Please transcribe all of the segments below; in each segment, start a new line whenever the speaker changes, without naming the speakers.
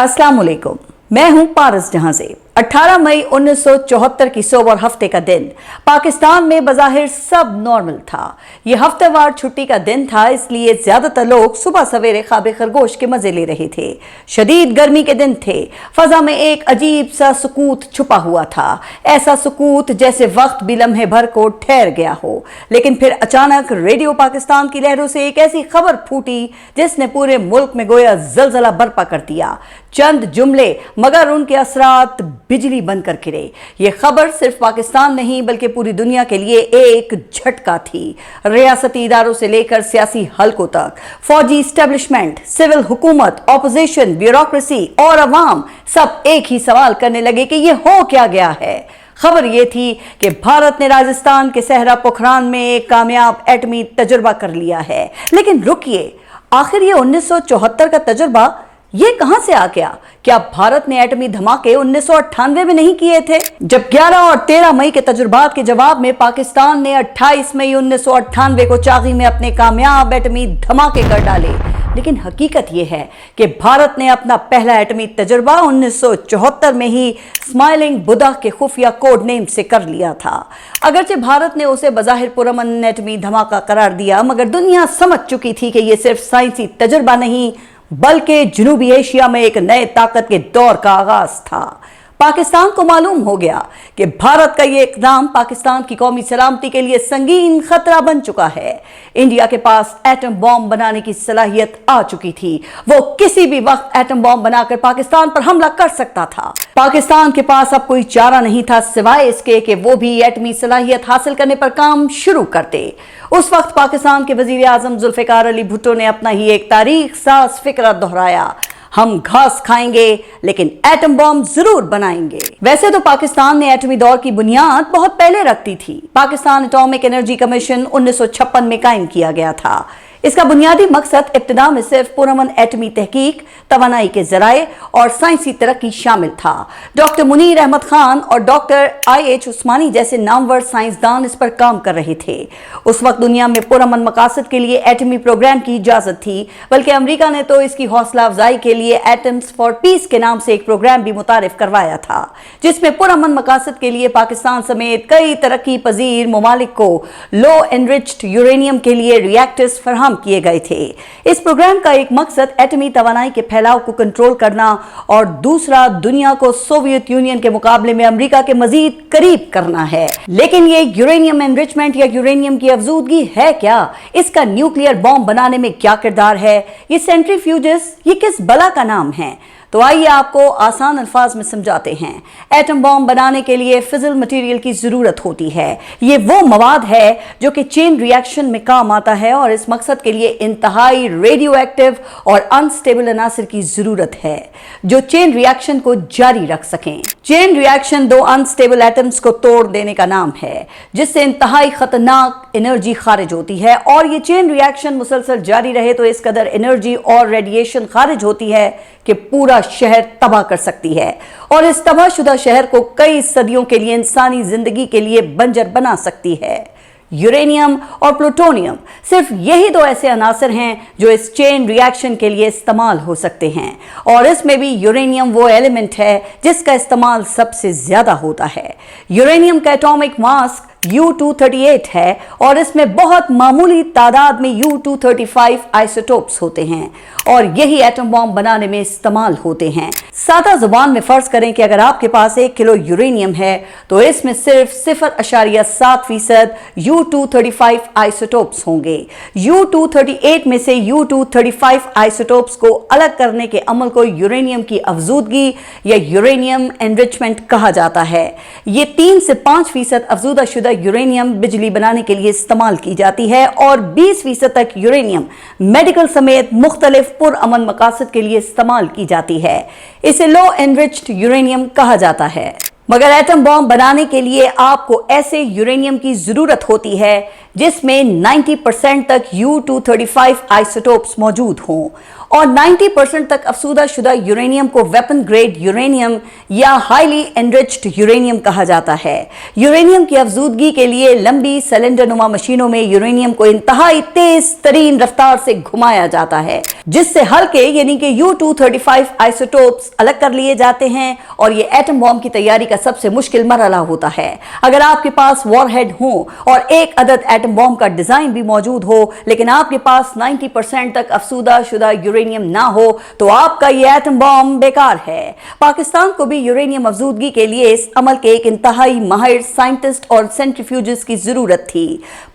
अस्सलाम वालेकुम। मैं हूं पारस जहां से। 18 मई 1974 की सोमवार हफ्ते का दिन पाकिस्तान में बज़ाहिर सब नॉर्मल था। यह हफ्तेवार छुट्टी का दिन था, इसलिए ज्यादातर लोग सुबह सवेरे ख्वाब खरगोश के मजे ले रहे थे। शदीद गर्मी के दिन थे। फजा में एक अजीब सा सुकूत छुपा हुआ था, ऐसा सुकूत जैसे वक्त भी लम्हे भर को ठहर गया हो। लेकिन फिर अचानक रेडियो पाकिस्तान की लहरों से एक ऐसी खबर फूटी जिसने पूरे मुल्क में गोया जलजला बर्पा कर दिया। चंद जुमले मगर उनके असरात बिजली बनकर गिरे। यह खबर सिर्फ पाकिस्तान नहीं बल्कि पूरी दुनिया के लिए एक झटका थी। रियासती इदारों से लेकर सियासी हलकों तक, फौजी इस्टेब्लिशमेंट, सिविल हुकूमत, ऑपोजिशन, ब्यूरोक्रेसी और अवाम सब एक ही सवाल करने लगे कि यह हो क्या गया है। खबर यह थी कि भारत ने राजस्थान के सहरा पोखरान में एक कामयाब एटमी तजुर्बा कर लिया है। लेकिन रुकिए, आखिर ये 1974 का तजुर्बा ये कहां से आ गया? क्या भारत ने एटमी धमाके 1998 में नहीं किए थे? जब 11 और 13 मई के तजुर्बात के जवाब में पाकिस्तान ने 28 मई 1998 को चागी में अपने कामयाब एटमी धमाके कर डाले। लेकिन हकीकत यह है कि भारत ने अपना पहला एटमी तजुर्बा 1974 में ही स्माइलिंग बुद्धा के खुफिया कोड नेम से कर लिया था। अगरचे भारत ने उसे बज़ाहिर पुरअमन एटमी धमाका करार दिया, मगर दुनिया समझ चुकी थी कि यह सिर्फ साइंसी तजुर्बा नहीं बल्कि जनूबी एशिया में एक नए ताकत के दौर का आगाज था। पाकिस्तान को मालूम हो गया कि भारत का यह इक़दाम पाकिस्तान की कौमी सलामती के लिए संगीन खतरा बन चुका है। इंडिया के पास एटम बॉम्ब बनाने की सलाहियत आ चुकी थी। वो किसी भी वक्त एटम बॉम्ब बनाकर पाकिस्तान पर हमला कर सकता था। पाकिस्तान के पास अब कोई चारा नहीं था सिवाय इसके कि वो भी एटमी सलाहियत हासिल करने पर काम शुरू करते। उस वक्त पाकिस्तान के वजीर आजम जुल्फिकार अली भुट्टो ने अपना ही एक तारीख साज फिक्रा दोहराया, हम घास खाएंगे लेकिन एटम बॉम्ब जरूर बनाएंगे। वैसे तो पाकिस्तान ने एटमी दौर की बुनियाद बहुत पहले रख दी थी। पाकिस्तान एटॉमिक एनर्जी कमीशन 1956 में कायम किया गया था। इसका बुनियादी मकसद इब्तिदा में सिर्फ पुरअमन एटमी तहकीक, तवानाई के जराए और साइंसी तरक्की शामिल था। डॉक्टर मुनीर अहमद खान और डॉक्टर IH उस्मानी जैसे नामवर साइंसदान इस पर काम कर रहे थे। उस वक्त दुनिया में पुरअमन मकासद के लिए एटमी प्रोग्राम की इजाजत थी, बल्कि अमेरिका ने तो इसकी हौसला अफजाई के लिए एटम्स फॉर पीस के नाम से एक प्रोग्राम भी मुतारिफ करवाया था, जिसमें पुरअमन मकासद के लिए पाकिस्तान समेत कई तरक्की पजीर ममालिक को लो एनरिच्ड यूरेनियम के लिए रिएक्टर्स फराहम किए गए थे। इस प्रोग्राम का एक मकसद एटमी तवानाई के फैलाव को कंट्रोल करना और दूसरा दुनिया को सोवियत यूनियन के मुकाबले में अमेरिका के मजीद करीब करना है। लेकिन ये यूरेनियम एनरिचमेंट या यूरेनियम की अफजूदगी है क्या? इसका न्यूक्लियर बॉम्ब बनाने में क्या किरदार है? ये सेंट्रीफ्यूजेस ये किस बला का नाम है? तो आइए आपको आसान अल्फाज में समझाते हैं। एटम बॉम्ब बनाने के लिए फिजिल मटेरियल की जरूरत होती है। ये वो मवाद है जो कि चेन रिएक्शन में काम आता है और इस मकसद के लिए इंतहाई रेडियो एक्टिव और अनस्टेबल अनासर की जरूरत है जो चेन रिएक्शन को जारी रख सकें। चेन रिएक्शन दो अनस्टेबल एटम्स को तोड़ देने का नाम है, जिससे इंतहाई खतरनाक एनर्जी खारिज होती है और ये चेन रिएक्शन मुसलसल जारी रहे तो इस कदर एनर्जी और रेडिएशन खारिज होती है कि पूरा शहर तबाह कर सकती है और इस तबाहशुदा शहर को कई सदियों के लिए इंसानी जिंदगी के लिए बंजर बना सकती है। यूरेनियम और प्लूटोनियम सिर्फ यही दो ऐसे अनासर हैं जो इस चेन रिएक्शन के लिए इस्तेमाल हो सकते हैं और इसमें भी यूरेनियम वो एलिमेंट है जिसका इस्तेमाल सबसे ज्यादा होता है। यूरेनियम का एटॉमिक मास U-238 है और इसमें बहुत मामूली तादाद में U-235 आइसोटोप्स होते हैं और यही एटम बॉम्ब बनाने में इस्तेमाल होते हैं। सादा जुबान में फर्ज करें कि अगर आपके पास 1 किलो यूरेनियम है तो इसमें सिर्फ 0.7% U-235 आइसोटोप्स होंगे। U-238 में से U-235 आइसोटोप्स को अलग करने के अमल को यूरेनियम की अफजूदगी या यूरेनियम एनरिचमेंट कहा जाता है। ये 3 से 5% अफजूदा शुदा यूरेनियम बिजली बनाने के लिए इस्तेमाल की जाती है और 20% तक यूरेनियम मेडिकल समेत मुख्तलिफ पुरअमन मकासद के लिए इस्तेमाल की जाती है। इसे लो एनरिच्ड यूरेनियम कहा जाता है। मगर एटम बॉम्ब बनाने के लिए आपको ऐसे यूरेनियम की जरूरत होती है जिसमें 90% तक U-235 आइसोटोप्स मौजूद हों और 90% तक अफसूदा शुदा यूरेनियम को वेपन ग्रेड यूरेनियम या हाईली एनरिच्ड यूरेनियम कहा जाता है। यूरेनियम की अफजूदगी के लिए लंबी सिलेंडर नुमा मशीनों में यूरेनियम को इंतहाई तेज तरीन रफ्तार से घुमाया जाता है, जिससे हल्के यानी कि U-235 आइसोटोप्स अलग कर लिए जाते हैं और ये एटम बॉम्ब की तैयारी का सबसे मुश्किल मरहला होता है। अगर आपके पास वॉरहेड हो और एक अदद एटम बॉम्ब का डिजाइन भी मौजूद हो, लेकिन आपके पास 90% तक अफसूदा शुदा यूरेनियम ना हो, तो आपका ये एटम बॉम्ब बेकार है। पाकिस्तान को भी यूरेनियम अफजूदगी के लिए इस अमल के एक इंतहाई माहिर साइंटिस्ट और सेंट्रीफ्यूजिस्ट की जरूरत थी।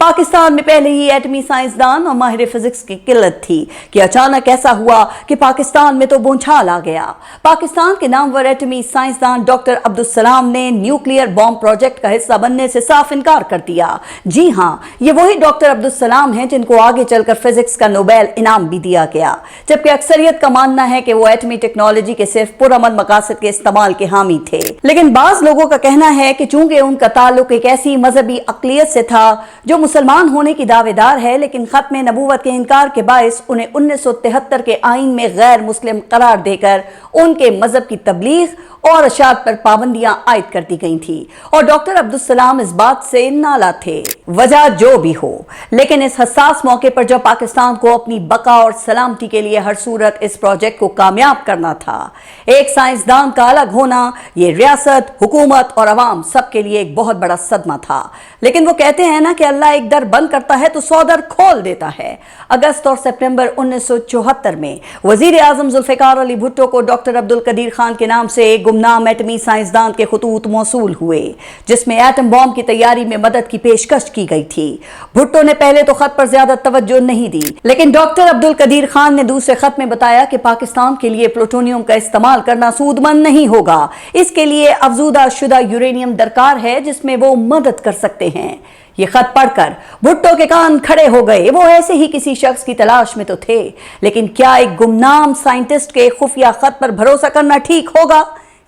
पाकिस्तान में पहले ही एटमी साइंसदान और माहिर फिजिक्स की किल्लत थी कि अचानक ऐसा हुआ कि पाकिस्तान में तो बौछार आ गया। पाकिस्तान के नामवर एटमी साइंसदान डॉक्टर अब्दुल सलाम ने न्यूक्लियर बॉम्ब प्रोजेक्ट का हिस्सा बनने से साफ इनकार कर दिया। जी हाँ, ये वही डॉक्टर अब्दुल सलाम हैं जिनको आगे चलकर फिजिक्स का नोबेल इनाम भी दिया गया, जबकि अक्सरियत का मानना है कि वो एटमी टेक्नोलॉजी के सिर्फ पुरअमन मकासद के इस्तेमाल के हामी थे। लेकिन बाज लोगों का कहना है कि चूंकि उनका ताल्लुक एक ऐसी मजहबी अकलियत से था जो मुसलमान होने की दावेदार है, लेकिन खत्म नबूवत के इनकार के बायस उन्हें 1973 के आईन में गैर मुस्लिम करार देकर उनके मजहब की तबलीग और अशात पर पाबंदियां आयद कर दी गई थी और डॉक्टर अब्दुल सलाम इस बात से नाला थे। वजह जो भी हो, लेकिन इस हसास मौके पर जब पाकिस्तान को अपनी बका और सलामती के लिए हर सूरत इस प्रोजेक्ट को कामयाब करना था, एक साइंसदान का अलग होना ये रियासत, हुकूमत और अवाम सबके लिए एक बहुत बड़ा सदमा था। लेकिन वो कहते हैं ना कि अल्लाह एक दर बंद करता है तो 100 दर खोल देता है। अगस्त और सितंबर 1974 में वजीर आजम जुल्फिकार अली भुट्टो को डॉक्टर अब्दुल कदीर खान के नाम से एक गुमनाम एटमी साइंसदान के खतूत मौसूल हुए, जिसमें एटम बॉम्ब की तैयारी में मदद की पेशकश की गई थी। भुट्टो ने पहले तो खत पर ज्यादा तवज्जो नहीं दी, लेकिन डॉक्टर अब्दुल कदीर खान ने दूसरे खत में बताया कि पाकिस्तान के लिए प्लूटोनियम का इस्तेमाल करना सूदमंद नहीं होगा। इसके लिए अफजूदा शुदा यूरेनियम दरकार है जिसमें वो मदद कर सकते हैं। ये खत पढ़कर भुट्टो के कान खड़े हो गए। वो ऐसे ही किसी शख्स की तलाश में तो थे, लेकिन क्या एक गुमनाम साइंटिस्ट के खुफिया खत पर भरोसा करना ठीक होगा?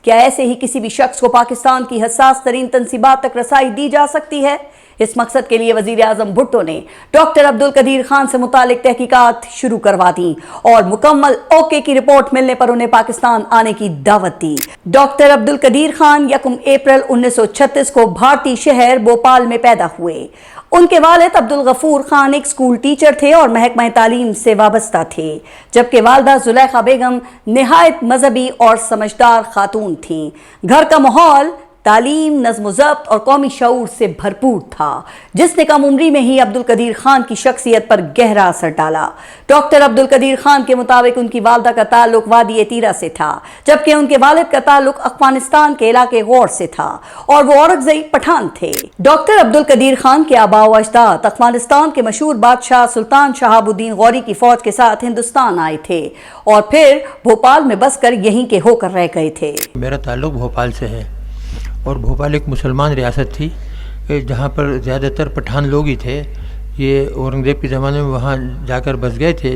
क्या ऐसे ही किसी भी शख्स को पाकिस्तान की हसास तरीन तंसीबात तक रसाई दी जा सकती है? इस मकसद के लिए वजीर आजम भुट्टो ने डॉक्टर अब्दुल कदीर खान से मुतालिक तहकीकात शुरू करवा दी और मुकम्मल ओके की रिपोर्ट मिलने पर उन्हें पाकिस्तान आने की दावत दी। डॉक्टर अब्दुल कदीर खान 1 अप्रैल 1936 को भारतीय शहर भोपाल में पैदा हुए। उनके वालिद अब्दुल गफूर खान एक स्कूल टीचर थे और महकमा तालीम से वाबस्ता थे, जबकि वालदा जुलेखा बेगम निहायत मजहबी और समझदार खातून थीं। घर का माहौल तालीम, नज़्म ज़ब्त और कौमी शऊर से भरपूर था, जिसने कम उम्री में ही अब्दुल कदीर खान की शख्सियत पर गहरा असर डाला। डॉक्टर अब्दुल कदीर खान के मुताबिक उनकी वालदा का ताल्लुक वादी तीरा से था, जबकि उनके वालिद का ताल्लुक अफगानिस्तान के इलाके गौर से था और वो औरंगज़ई पठान थे। डॉक्टर अब्दुल कदीर खान के आबा व अजदाद अफगानिस्तान के मशहूर बादशाह सुल्तान शहाबुद्दीन गौरी की फौज के साथ हिंदुस्तान आए थे और फिर भोपाल में बसकर यहीं के होकर रह गए थे।
मेरा ताल्लुक भोपाल से है और भोपाल एक मुसलमान रियासत थी जहाँ पर ज़्यादातर पठान लोग ही थे। ये औरंगज़ेब के ज़माने में वहाँ जाकर बस गए थे,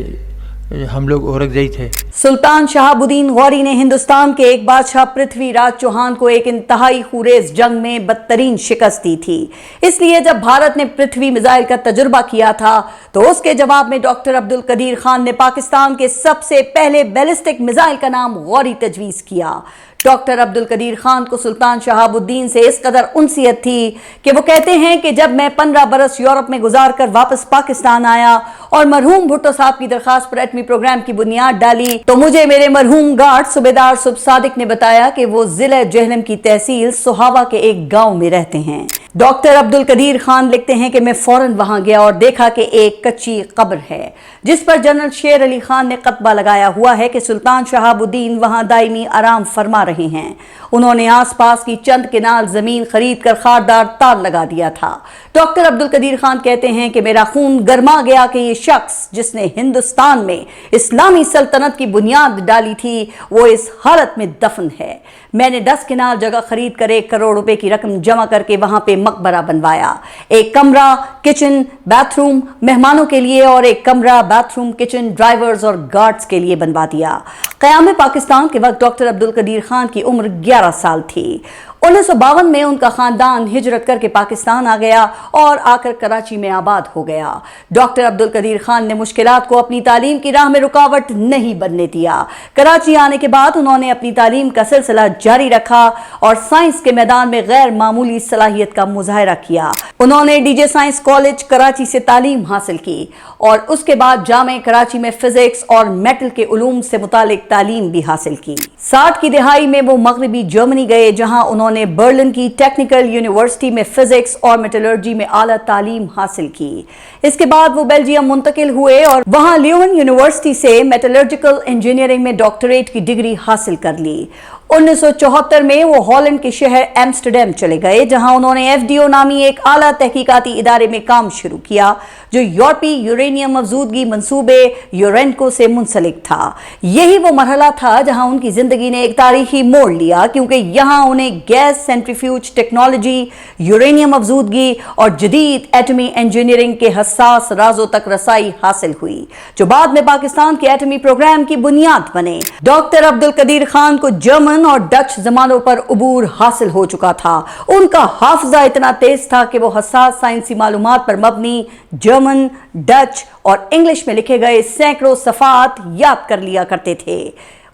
हम लोग औरंगज़ई थे।
सुल्तान शहाबुद्दीन गौरी ने हिंदुस्तान के एक बादशाह पृथ्वीराज चौहान को एक इंतहाई खूरेज जंग में बदतरीन शिकस्त दी थी। इसलिए जब भारत ने पृथ्वी मिसाइल का तजुर्बा किया था तो उसके जवाब में डॉक्टर अब्दुल कदीर खान ने पाकिस्तान के सबसे पहले बैलिस्टिक मिसाइल का नाम गौरी तजवीज़ किया। डॉक्टर अब्दुल कदीर खान को सुल्तान शहाबुद्दीन से इस कदर उनसियत थी कि वो कहते हैं कि जब मैं 15 बरस यूरोप में गुजार कर वापस पाकिस्तान आया और मरहूम भुट्टो साहब की दरखास्त पर एटमी प्रोग्राम की बुनियाद डाली, तो मुझे मेरे मरहूम गार्ड सूबेदार सुब सादिक ने बताया कि वो जिला जेहलम की तहसील सोहावा के एक गांव में रहते हैं। डॉक्टर अब्दुल कदीर खान लिखते हैं कि मैं फौरन वहां गया और देखा कि एक कच्ची कब्र है जिस पर जनरल शेर अली खान ने कतबा लगाया हुआ है कि सुल्तान शहाबुद्दीन वहां दायमी आराम फरमा रहे हैं। उन्होंने आसपास की चंद किनाल जमीन खरीद कर खारदार तार लगा दिया था। डॉक्टर अब्दुल कदीर खान कहते हैं कि मेरा खून गर्मा गया कि ये शख्स जिसने हिंदुस्तान में इस्लामी सल्तनत की बुनियाद डाली थी वो इस हालत में दफन है। मैंने 10 किनाल जगह खरीद कर 1 करोड़ रुपए की रकम जमा करके वहां पे मकबरा बनवाया। एक कमरा, किचन, बाथरूम मेहमानों के लिए और एक कमरा, बाथरूम, किचन ड्राइवर्स और गार्ड्स के लिए बनवा दिया। क़याम पाकिस्तान के वक्त डॉक्टर अब्दुल कदीर खान की उम्र 11 साल थी। 1952 में उनका खानदान हिजरत करके पाकिस्तान आ गया और आकर कराची में आबाद हो गया। डॉक्टर अब्दुल कदीर खान ने मुश्किलात को अपनी तालीम की राह में रुकावट नहीं बनने दिया। कराची आने के बाद उन्होंने अपनी तालीम का सिलसिला जारी रखा और साइंस के मैदान में गैर मामूली सलाहियत का मुजाहरा किया। उन्होंने डीजे साइंस कॉलेज कराची से तालीम हासिल की और उसके बाद जामे कराची में फिजिक्स और मेटल के उलूम से मुतालिक तालीम भी हासिल की। 60 की दिहाई में वो मगरबी जर्मनी गए, जहां उन्होंने बर्लिन की टेक्निकल यूनिवर्सिटी में फिजिक्स और मेटलर्जी में आला तालीम हासिल की। इसके बाद वो बेल्जियम मुंतकिल हुए और वहां ल्यूवन यूनिवर्सिटी से मेटलर्जिकल इंजीनियरिंग में डॉक्टरेट की डिग्री हासिल कर ली। 1974 में वो हॉलैंड के शहर एम्स्टर्डम चले गए, जहां उन्होंने एफडीओ नामी एक आला तहकीकाती इदारे में काम शुरू किया जो यूरोपीय यूरेनियम अफजूदगी मंसूबे यूरेनको से मुंसलिक था। यही वो मरहला था जहां उनकी जिंदगी ने एक तारीखी मोड़ लिया, क्योंकि यहां उन्हें गैस सेंट्रीफ्यूज टेक्नोलॉजी, यूरेनियम अफजूदगी और जदीद एटमी इंजीनियरिंग के हसास राजों तक रसाई हासिल हुई, जो बाद में पाकिस्तान के एटमी प्रोग्राम की बुनियाद बने। डॉक्टर अब्दुल कदीर खान को जर्मन और डच जमानों पर उबूर हासिल हो चुका था। उनका हाफजा इतना तेज था कि वो हसास साइंसी मालूमात पर मबनी जर्मन, डच और इंग्लिश में लिखे गए सैकड़ों सफ़ात याद कर लिया करते थे।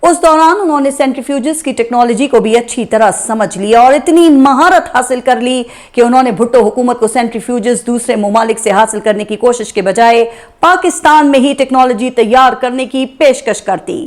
उस दौरान उन्होंने सेंट्रीफ्यूजेस की टेक्नोलॉजी को भी अच्छी तरह समझ लिया और इतनी महारत हासिल कर ली कि उन्होंने भुट्टो हुकूमत को सेंट्रीफ्यूजेस दूसरे ममालिक से हासिल करने की कोशिश के बजाय पाकिस्तान में ही टेक्नोलॉजी तैयार करने की पेशकश कर दी।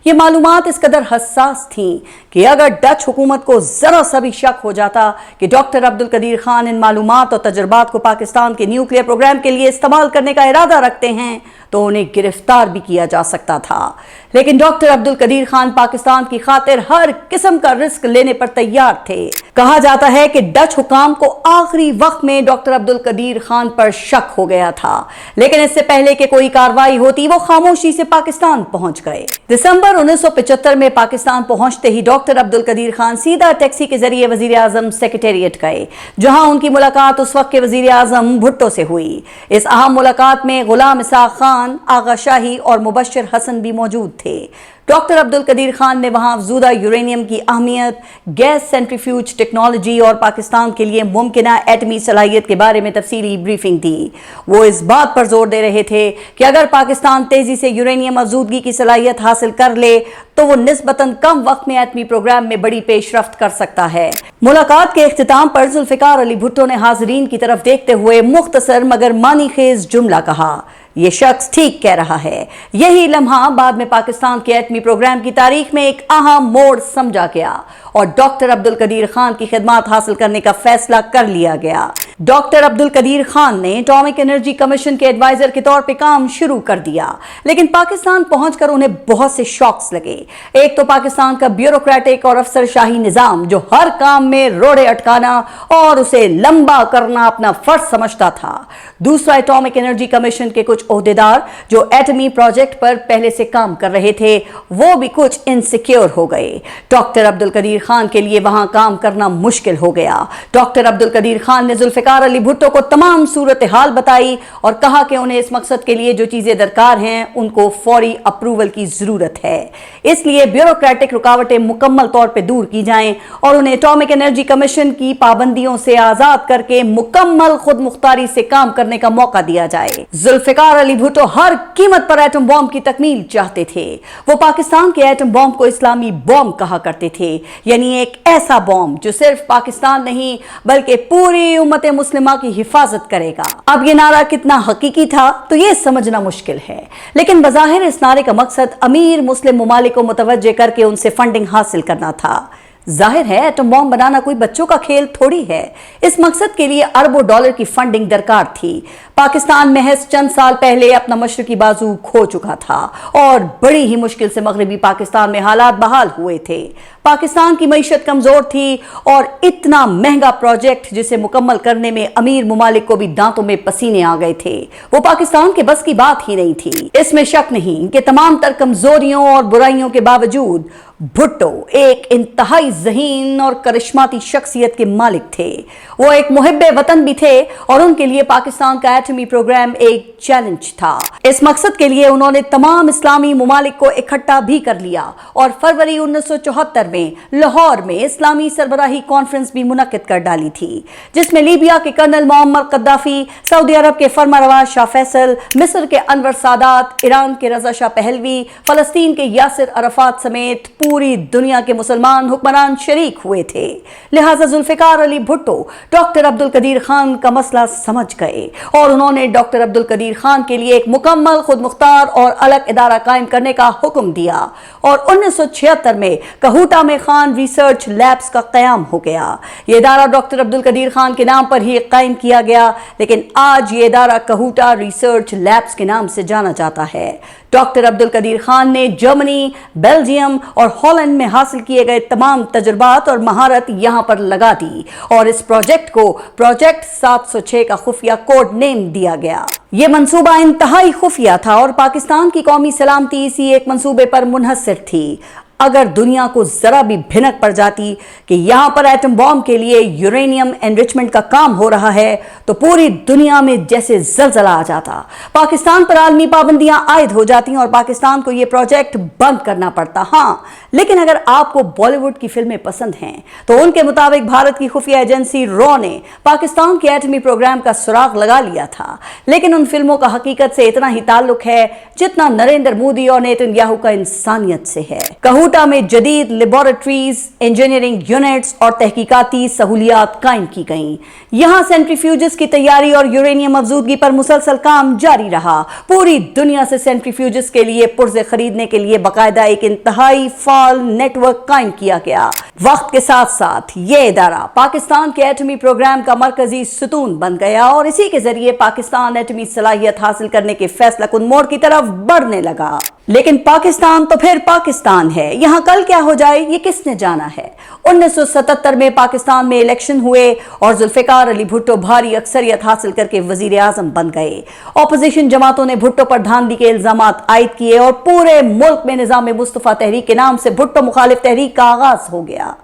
ये मालूमात इस कदर हसास थी कि अगर डच हुकूमत को जरा सा भी शक हो जाता कि डॉक्टर अब्दुल कदीर खान इन मालूमात और तजुर्बात को पाकिस्तान के न्यूक्लियर प्रोग्राम के लिए इस्तेमाल करने का इरादा रखते हैं, तो उन्हें गिरफ्तार भी किया जा सकता था। लेकिन डॉक्टर अब्दुल कदीर खान पाकिस्तान की खातिर हर किस्म का रिस्क लेने पर तैयार थे। कहा जाता है कि डच हुकाम को आखिरी वक्त में डॉक्टर अब्दुल कदीर खान पर शक हो गया था, लेकिन इससे पहले कि कोई कार्रवाई होती वो खामोशी से पाकिस्तान पहुंच गए। दिसंबर 1975 में पाकिस्तान पहुंचते ही डॉक्टर अब्दुल कदीर खान सीधा टैक्सी के जरिए वजीर आजम सेक्रेटेरिएट गए, जहां उनकी मुलाकात उस वक्त के वजीर आजम भुट्टो से हुई। इस अहम मुलाकात में गुलाम इसहाक खान, आगा शाही और मुबश्शिर हसन भी मौजूद थे। डॉक्टर अब्दुल कदीर खान ने वहां अफजूदा यूरेनियम की अहमियत, गैस सेंट्रीफ्यूज टेक्नोलॉजी और पाकिस्तान के लिए मुमकिना एटमी सलाहियत के बारे में तफसीली ब्रीफिंग दी। वो इस बात पर जोर दे रहे थे कि अगर पाकिस्तान तेजी से यूरेनियम अफजूदगी की सलाहियत हासिल कर ले तो वो निस्बतन कम वक्त में एटमी प्रोग्राम में बड़ी पेशरफ्त कर सकता है। मुलाकात के इख्तिताम पर जुल्फिकार अली भुट्टो ने हाजरीन की तरफ देखते हुए मुख्तसर मगर मानी खेज जुमला कहा, ये शख्स ठीक कह रहा है। यही लम्हा बाद में पाकिस्तान के एटमी प्रोग्राम की तारीख में एक अहम मोड़ समझा गया और डॉक्टर अब्दुल कदीर खान की खिदमत हासिल करने का फैसला कर लिया गया। डॉक्टर अब्दुल कदीर खान ने एटॉमिक एनर्जी कमीशन के एडवाइजर के तौर पे काम शुरू कर दिया, लेकिन पाकिस्तान पहुंचकर उन्हें बहुत से शॉक्स लगे। एक तो पाकिस्तान का ब्यूरोक्रेटिक और अफसरशाही निजाम, जो हर काम में रोड़े अटकाना और उसे लंबा करना अपना फर्ज समझता था। दूसरा, एटॉमिक एनर्जी कमीशन के कुछ ओहदेदार जो एटमी प्रोजेक्ट पर पहले से काम कर रहे थे, वो भी कुछ इनसिक्योर हो गए। डॉक्टर अब्दुल कदीर खान के लिए वहां काम करना मुश्किल हो गया। डॉक्टर अब्दुल कदीर खान ने जुल्फिकार अली भुट्टो को तमाम सूरत हाल बताई और कहा कि उन्हें इस मकसद के लिए जो चीजें दरकार हैं उनको फौरी अप्रूवल की जरूरत है, इसलिए ब्यूरोक्रेटिक रुकावटें मुकम्मल तौर पर दूर की जाएं और उन्हें एटॉमिक एनर्जी कमीशन की पाबंदियों से आजाद करके मुकम्मल खुद मुख्तारी से काम करने का मौका दिया जाए। जुल्फिकार अली भुट्टो हर कीमत पर एटम बॉम्ब की तकमील चाहते थे। वो पाकिस्तान के एटम बॉम्ब को इस्लामी बॉम्ब कहा करते थे, यानी एक ऐसा बॉम्ब जो सिर्फ पाकिस्तान नहीं बल्कि पूरी उम्मत मुस्लिमा की हिफाजत करेगा। अब ये नारा कितना हकीकी था तो ये समझना मुश्किल है, लेकिन बज़ाहिर इस नारे का मकसद अमीर मुस्लिम ममालिक को मुतवज्जे करके उनसे फंडिंग हासिल करना था। जाहिर है एटम बॉम्ब बनाना कोई बच्चों का खेल थोड़ी है। इस मकसद के लिए अरबों डॉलर की फंडिंग दरकार थी। पाकिस्तान महज चंद साल पहले अपना मशरकी बाजू खो चुका था और बड़ी ही मुश्किल से मगरबी पाकिस्तान में हालात बहाल हुए थे। पाकिस्तान की मईशत कमजोर थी और इतना महंगा प्रोजेक्ट जिसे मुकम्मल करने में अमीर ममालिक को भी दांतों में पसीने आ गए थे, वो पाकिस्तान के बस की बात ही नहीं थी। इसमें शक नहीं कि तमाम तर कमजोरियों और बुराइयों के बावजूद भुट्टो एक इंतहाई ज़हीन और करिश्माती शख्सियत के मालिक थे। वो एक मुहिब्बे वतन भी थे और उनके लिए पाकिस्तान का एटमी प्रोग्राम एक चैलेंज था। इस मकसद के लिए उन्होंने तमाम इस्लामी मुमालिक को इकट्ठा भी कर लिया और फरवरी 1974 में लाहौर में इस्लामी सरबराही कॉन्फ्रेंस भी मुनक्किद कर डाली थी, जिसमें लीबिया के कर्नल मोहम्मद कद्दाफी, सऊदी अरब के फरमारवा शाह फैसल, मिस्र के अनवर सादात, ईरान के रजा शाह पहलवी, फलस्तीन के यासिर अरफात समेत पूरी दुनिया के मुसलमान हुक्मरान शरीक हुए थे। लिहाजा जुल्फिकार अली भुट्टो डॉक्टर अब्दुल कदीर खान का मसला समझ गए और उन्होंने डॉक्टर अब्दुल कदीर खान के लिए एक मुकम्मल, खुद मुख्तार और अलग इदारा कायम करने का हुक्म दिया और 1976 में कहूटा में खान रिसर्च लैब्स का क़याम हो गया। ये इदारा डॉक्टर अब्दुल कदीर खान के नाम पर ही कायम किया गया, लेकिन आज ये इदारा कहूटा रिसर्च लैब्स के नाम से जाना जाता है। डॉक्टर अब्दुल कदीर खान ने जर्मनी, बेल्जियम और हॉलैंड में हासिल किए गए तमाम तजुर्बात और महारत यहां पर लगा दी और इस प्रोजेक्ट को प्रोजेक्ट 706 का खुफिया कोड नेम दिया गया। ये मंसूबा इंतहाई खुफिया था और पाकिस्तान की कौमी सलामती इसी एक मंसूबे पर मुनहसर थी। अगर दुनिया को जरा भी भिनक पड़ जाती कि यहां पर एटम बॉम्ब के लिए यूरेनियम एनरिचमेंट का काम हो रहा है तो पूरी दुनिया में जैसे जलजला आ जाता, पाकिस्तान पर आलमी पाबंदियां आयद हो जाती और पाकिस्तान को यह प्रोजेक्ट बंद करना पड़ता। हाँ, लेकिन अगर आपको बॉलीवुड की फिल्में पसंद हैं तो उनके मुताबिक भारत की खुफिया एजेंसी रॉ ने पाकिस्तान के एटमी प्रोग्राम का सुराग लगा लिया था, लेकिन उन फिल्मों का हकीकत से इतना ही ताल्लुक है जितना नरेंद्र मोदी और नेतन्याहू का इंसानियत से है। कहूटा में जदीद लेबोरेटरीज, इंजीनियरिंग यूनिट्स और तहकीकाती सहूलियात कायम की गईं। यहां सेंट्रीफ्यूजेस की तैयारी और यूरेनियम अफजूदगी पर मुसलसल काम जारी रहा। पूरी दुनिया से सेंट्रीफ्यूजेस के लिए पुर्जे खरीदने के लिए बाकायदा एक इंतहाई फाल नेटवर्क कायम किया गया। वक्त के साथ साथ ये इदारा पाकिस्तान के एटमी प्रोग्राम का मरकजी सुतून बन गया और इसी के जरिए पाकिस्तान एटमी सलाहियत हासिल करने के फैसला कुन मोड़ की तरफ बढ़ने लगा। लेकिन पाकिस्तान तो फिर पाकिस्तान है, यहां कल क्या हो जाए ये किसने जाना है। 1977 में पाकिस्तान में इलेक्शन हुए और जुल्फिकार अली भुट्टो भारी अक्सरियत हासिल करके वजीर आजम बन गए। अपोजिशन जमातों ने भुट्टो पर धांधली के इल्जामात आयद किए और पूरे मुल्क में निजाम मुस्तफा तहरीक के नाम से भुट्टो मुखालिफ तहरीक का आगाज हो गया।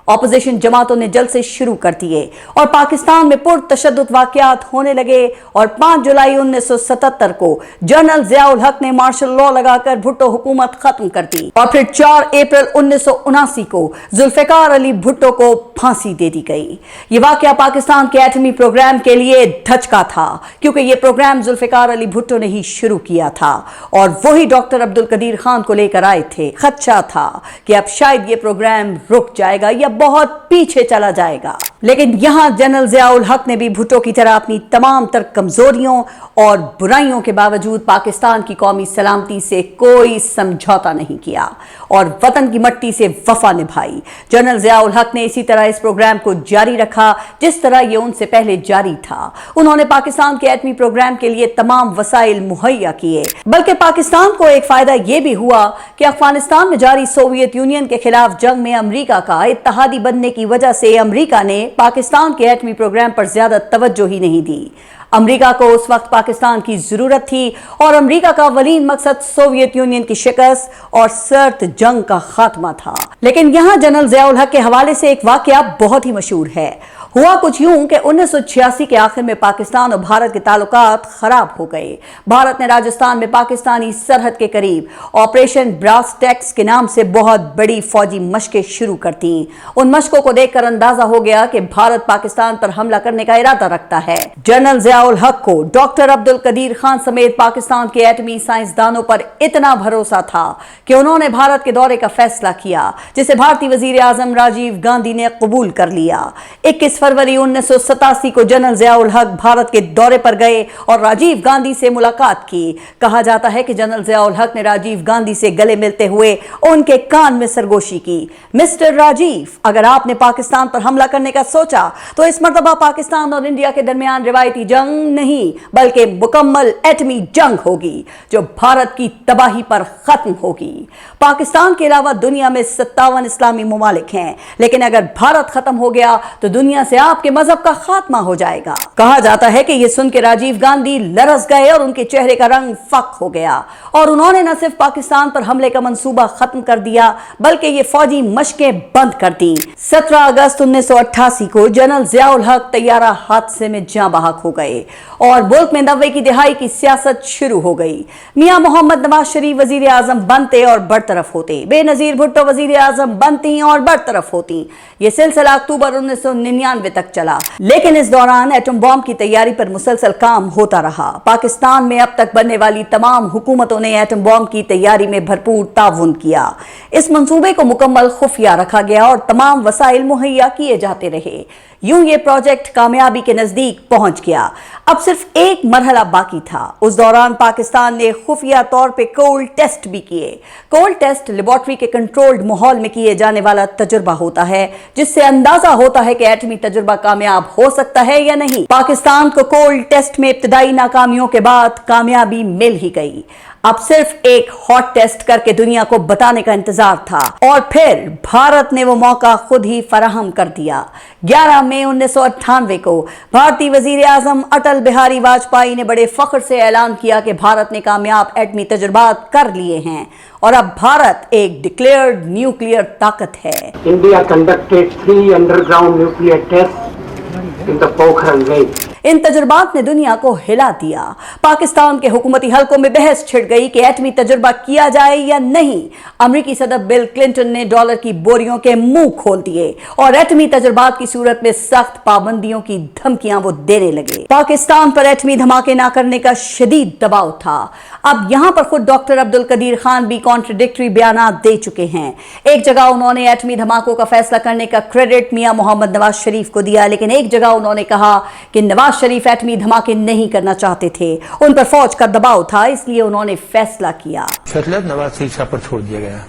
अपोजिशन जमातों ने जलसे शुरू कर दिए और पाकिस्तान में पुरतशद्दुद वाकयात होने लगे और 5 जुलाई 1977 को जनरल ज़ियाउल हक ने मार्शल लॉ लगाकर भुट्टो हुकूमत खत्म कर दी और फिर 4 अप्रैल 1979 को जुल्फिकार अली भुट्टो को फांसी दे दी गई। ये वाकया पाकिस्तान के एटमी प्रोग्राम के लिए धचका था, क्योंकि ये प्रोग्राम जुल्फिकार अली भुट्टो ने ही शुरू किया था और वही डॉक्टर अब्दुल कदीर खान को लेकर आए थे। खदशा था कि अब शायद ये प्रोग्राम रुक जाएगा या बहुत पीछे चला जाएगा, लेकिन यहां जनरल ज़ियाउल हक ने भी भुट्टो की तरह अपनी तमाम तर कमजोरियों और बुराइयों के बावजूद पाकिस्तान की कौमी सलामती से कोई समझौता नहीं किया और वतन की मट्टी से वफा निभाई। जनरल ज़ियाउल हक ने इसी तरह इस प्रोग्राम को जारी रखा जिस तरह यह उनसे पहले जारी था। उन्होंने पाकिस्तान के एटमी प्रोग्राम के लिए तमाम वसाइल मुहैया किए, बल्कि पाकिस्तान को एक फायदा यह भी हुआ कि अफगानिस्तान में जारी सोवियत यूनियन के खिलाफ जंग में अमरीका का इत्तहादी बनने की वजह से अमरीका ने पाकिस्तान के एटमी प्रोग्राम पर ज्यादा तवज्जो ही नहीं दी। अमरीका को उस वक्त पाकिस्तान की जरूरत थी और अमरीका का वलीन मकसद सोवियत यूनियन की शिकस्त और सर्द जंग का खात्मा था। लेकिन यहां जनरल ज़ियाउल हक के हवाले से एक वाकया बहुत ही मशहूर है। हुआ कुछ यूं कि 1986 के आखिर में पाकिस्तान और भारत के ताल्लुकात खराब हो गए। भारत ने राजस्थान में पाकिस्तानी सरहद के करीब ऑपरेशन ब्रास टैक्स के नाम से बहुत बड़ी फौजी मशकें शुरू कर दी। उन मशकों को देखकर अंदाजा हो गया कि भारत पाकिस्तान पर हमला करने का इरादा रखता है। जनरल ज़ियाउल हक को डॉक्टर अब्दुल कदीर खान समेत पाकिस्तान के एटमी साइंसदानों पर इतना भरोसा था कि उन्होंने भारत के दौरे का फैसला किया, जिसे भारतीय वजीर आजम राजीव गांधी ने कबूल कर लिया। 21 फरवरी 1987 को जनरल ज़ियाउल हक भारत के दौरे पर गए और राजीव गांधी से मुलाकात की। कहा जाता है कि जनरल ज़ियाउल हक ने राजीव गांधी से गले मिलते हुए उनके कान में सरगोशी की, मिस्टर राजीव, अगर आपने पाकिस्तान पर हमला करने का सोचा तो इस मर्तबा पाकिस्तान और इंडिया के दरमियान रिवायती जंग नहीं बल्कि मुकम्मल एटमी जंग होगी जो भारत की तबाही पर खत्म होगी। पाकिस्तान के अलावा दुनिया में 57 इस्लामी मुमालिक हैं, लेकिन अगर भारत खत्म हो गया तो दुनिया से से आपके मजहब का खात्मा हो जाएगा। कहा जाता है कि ये सुन के राजीव गांधी लरस गए और उनके चेहरे का रंग फक हो गया और उन्होंने न सिर्फ पाकिस्तान पर हमले का मंसूबा खत्म कर दिया बल्कि ये फौजी मशकें बंद कर दी। 17 अगस्त 1988 को जनरल जियाउल हक तैयारा हादसे में जाँ बहक हो गए और मुल्क में 90 की दिहाई की सियासत शुरू हो गई। मियां मोहम्मद नवाज शरीफ वजीर आजम बनते और बरतरफ होते, बेनजीर भुट्टो वजीर आजम बनती और बरतरफ होती। ये सिलसिला अक्टूबर 1999 तक चला, लेकिन इस दौरान एटम बॉम्ब की तैयारी पर मुसलसल काम होता रहा। पाकिस्तान में अब तक बनने वाली तमाम हुकूमतों ने एटम बॉम्ब की तैयारी में भरपूर ताउन किया। इस मंसूबे को मुकम्मल खुफिया रखा गया और तमाम वसाइल मुहैया किए जाते रहे। यूं ये प्रोजेक्ट कामयाबी के नजदीक पहुंच गया। अब सिर्फ एक मरहला बाकी था। उस दौरान पाकिस्तान ने खुफिया तौर पे कोल्ड टेस्ट भी किए। कोल्ड टेस्ट लेबोरेटरी के कंट्रोल्ड माहौल में किए जाने वाला तजुर्बा होता है जिससे अंदाजा होता है कि एटमी तजुर्बा कामयाब हो सकता है या नहीं। पाकिस्तान को कोल्ड टेस्ट में इब्तदाई नाकामियों के बाद कामयाबी मिल ही गई। अब सिर्फ एक हॉट टेस्ट करके दुनिया को बताने का इंतजार था और फिर भारत ने वो मौका खुद ही फराहम कर दिया। 11 मई 1998 को भारतीय वजीर आजम अटल बिहारी वाजपेयी ने बड़े फख्र से ऐलान किया कि भारत ने कामयाब एटमी तजुर्बात कर लिए हैं और अब भारत एक डिक्लेयर्ड न्यूक्लियर ताकत है।
India conducted 3 underground nuclear test in the Pokhran lake.
इन तजुर्बात ने दुनिया को हिला दिया। पाकिस्तान के हुकूमती हलकों में बहस छिड़ गई कि एटमी तजुर्बा किया जाए या नहीं। अमेरिकी सदर बिल क्लिंटन ने डॉलर की बोरियों के मुंह खोल दिए और एटमी तजुर्बात की सूरत में सख्त पाबंदियों की धमकियां वो देने लगे। पाकिस्तान पर एटमी धमाके न करने का शदीद दबाव था। अब यहां पर खुद डॉक्टर अब्दुल कदीर खान भी कॉन्ट्रडिक्टरी बयानात दे चुके हैं। एक जगह उन्होंने एटमी धमाकों का फैसला करने का क्रेडिट मियां मोहम्मद नवाज शरीफ को दिया, लेकिन एक जगह उन्होंने कहा कि नवाज शरीफ एटमी धमाके नहीं करना चाहते थे, उन पर फौज का दबाव था, इसलिए उन्होंने फैसला किया।
फैसला नवाज शरीफ साहब पर छोड़ दिया गया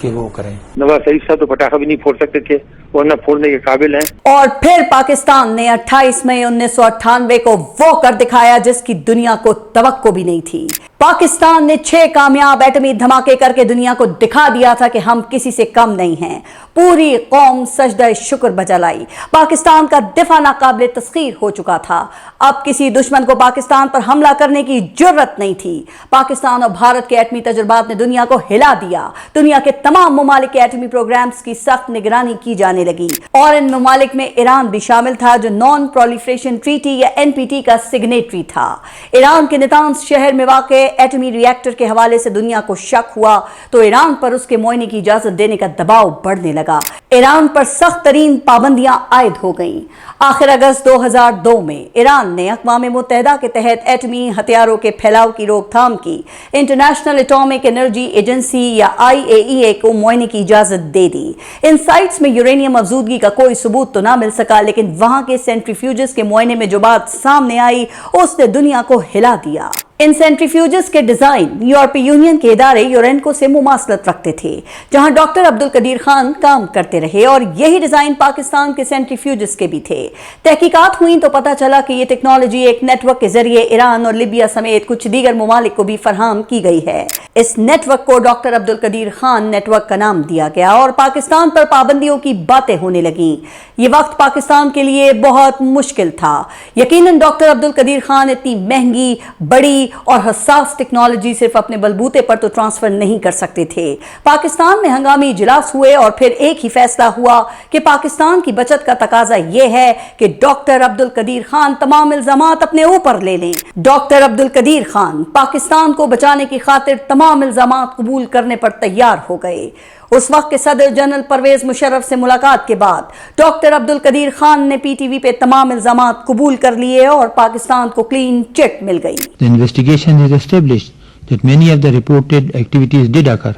कि वो करें।
नवाज शरीफ साहब तो पटाखा भी नहीं फोड़ सकते थे, वो न फोड़ने के काबिल हैं।
और फिर पाकिस्तान ने 28 मई 1998 को वो कर दिखाया जिसकी दुनिया को तवक्को भी नहीं थी। पाकिस्तान ने 6 कामयाब एटमी धमाके करके दुनिया को दिखा दिया था कि हम किसी से कम नहीं हैं। पूरी कौम सजदा शुक्र बजा लाई। पाकिस्तान का दिफा नाकाबिले तस्खीर हो चुका था। अब किसी दुश्मन को पाकिस्तान पर हमला करने की जुर्रत नहीं थी। पाकिस्तान और भारत के एटमी तजुर्बात ने दुनिया को हिला दिया। दुनिया के तमाम ममालिक के एटमी प्रोग्राम्स की सख्त निगरानी की जाने लगी और इन ममालिक में ईरान भी शामिल था जो नॉन प्रोलिफरेशन ट्रीटी या NPT का सिग्नेटरी था। ईरान के नेतांज शहर में वाक़े एटमी रिएक्टर के हवाले से दुनिया को शक हुआ तो ईरान पर उसके मुआयने की इजाजत देने का दबाव बढ़ने लगा। ईरान पर सख्त तरीन पाबंदियां आयद हो गईं। आखिर अगस्त 2002 में ईरान ने अक़वाम मुत्तहिदा के तहत एटमी हथियारों के फैलाव की रोकथाम की इंटरनेशनल एटॉमिक एनर्जी एजेंसी या IAEA को मुआयने की इजाजत दे दी। इन साइट्स में यूरेनियम मौजूदगी का कोई सबूत तो ना मिल सका, लेकिन वहां के सेंट्रीफ्यूजेस के मुआयने में जो बात सामने आई उसने दुनिया को हिला दिया। इन सेंट्रीफ्यूजेस के डिजाइन यूरोपीय यूनियन के इदारे यूरेनको से मुमासलत रखते थे, जहां डॉक्टर अब्दुल कदीर खान काम करते रहे और यही डिजाइन पाकिस्तान के सेंट्रीफ्यूजेस के भी थे। तहकीकात हुई तो पता चला कि यह टेक्नोलॉजी एक नेटवर्क के जरिए ईरान और लिबिया समेत कुछ दीगर ममालिक को भी फराहम की गई है। इस नेटवर्क को डॉक्टर अब्दुल कदीर खान नेटवर्क का नाम दिया गया और पाकिस्तान पर पाबंदियों की बातें होने लगी। ये वक्त पाकिस्तान के लिए बहुत मुश्किल था। यकीनन डॉक्टर अब्दुल कदीर खान इतनी महंगी, बड़ी और हसास टेक्नोलॉजी सिर्फ अपने बलबूते पर तो ट्रांसफर नहीं कर सकते थे। पाकिस्तान में हंगामी इजलास हुए और फिर एक ही फैसला हुआ कि पाकिस्तान की बचत का तकाजा यह है कि डॉक्टर अब्दुल कदीर खान तमाम इल्जामात अपने ऊपर ले लें। डॉक्टर अब्दुल कदीर खान पाकिस्तान को बचाने की खातिर तमाम इल्जामात कबूल करने पर तैयार हो गए। उस वक्त के सदर जनरल परवेज मुशर्रफ से मुलाकात के बाद डॉक्टर अब्दुल कदीर खान ने PTV पे तमाम इल्जामात कबूल कर लिए और पाकिस्तान को क्लीन चिट मिल गई।
The investigation has established that many of the reported activities did occur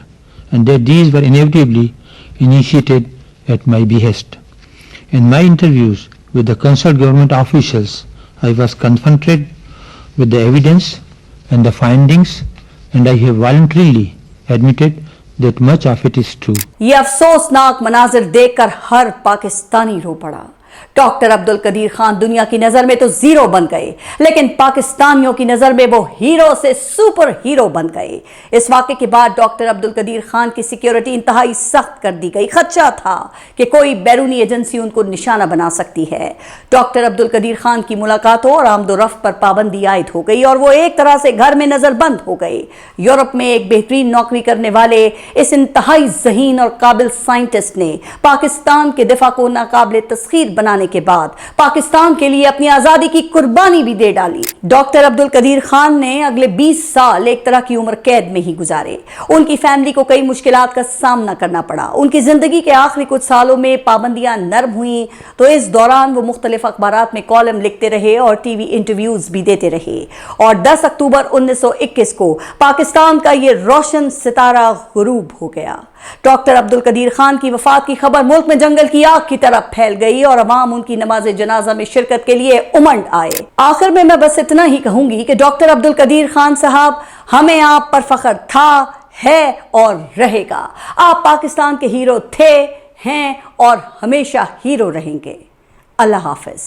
and that these were inevitably initiated at my behest. In my interviews with the concerned government officials, I was confronted with the evidence and the findings and I have voluntarily admitted that much of it is true.
ये अफसोसनाक मनाजिर देखकर हर पाकिस्तानी रो पड़ा। Doctor Abdul Qadeer Khan दुनिया की नजर में तो zero बन गए, लेकिन पाकिस्तानियों की नजर में वो हीरो से सुपर हीरो बन गए। इस वाक़े के बाद डॉक्टर अब्दुल कदीर खान की सिक्योरिटी इंतहाई सख्त कर दी गई। खदशा था कि कोई बैरूनी एजेंसी उनको निशाना बना सकती है। डॉक्टर अब्दुल कदीर खान की मुलाकातों और आमदोरफ्त पर पाबंदी आयद हो गई और वो एक तरह से घर में नजरबंद हो गए। यूरोप में एक बेहतरीन नौकरी करने वाले इस इंतहाई ज़हीन और काबिल साइंटिस्ट ने पाकिस्तान के दिफा को नाकाबिल तस्खीर बनाने के बाद पाकिस्तान के लिए अपनी आजादी की कुर्बानी भी दे डाली। डॉक्टर अब्दुल कदीर खान ने अगले 20 साल एक तरह की उम्र कैद में ही गुजारे। उनकी फैमिली को कई मुश्किलात का सामना करना पड़ा। उनकी जिंदगी के आखिरी कुछ सालों में पाबंदियां नरम हुई तो इस दौरान वो मुख्तलिफ अखबारात में कॉलम लिखते रहे और टीवी इंटरव्यूज भी देते रहे। और 10 अक्टूबर 1921 को पाकिस्तान का ये रोशन सितारा गुरूब हो गया। डॉक्टर अब्दुल कदीर खान की वफात की खबर मुल्क में जंगल की आग की तरह फैल गई और अवाम उनकी नमाज जनाजा में शिरकत के लिए उमंड आए। आखिर में मैं बस इतना ही कहूंगी कि डॉक्टर अब्दुल कदीर खान साहब, हमें आप पर फख्र था, है और रहेगा। आप पाकिस्तान के हीरो थे, हैं और हमेशा हीरो रहेंगे। अल्लाह हाफिज।